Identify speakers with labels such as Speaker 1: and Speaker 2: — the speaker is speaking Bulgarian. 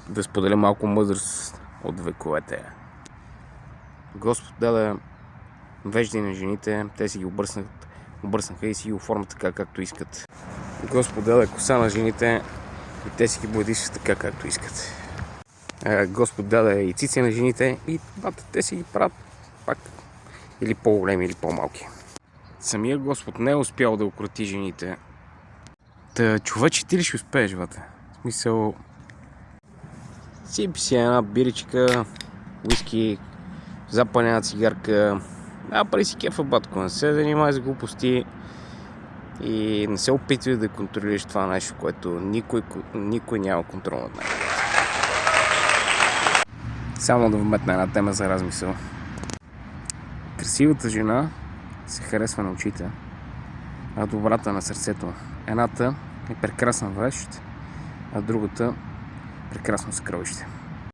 Speaker 1: да споделя малко мъдрост от вековете. Господ даде вежди на жените, те си ги обръснаха и си ги оформят така, както искат. Господ даде коса на жените и те си ги бладишат така, както искат. Господ даде и цици на жените и те си ги правят пак или по-големи, или по-малки. Самия Господ не е успял да укроти жените. Та, човече, ти ли ще успееш, бате? В смисъл... Сипи си една биричка, уиски, запали една цигарка, прави си кефа, батко, не се занимай с глупости и не се опитвай да контролираш това нещо, което никой няма контрол над него. Само да вметна една тема за размисъл. Красивата жена се харесва на очите, а добрата на сърцето. Едната е прекрасна вещ, а другата прекрасно съкровище.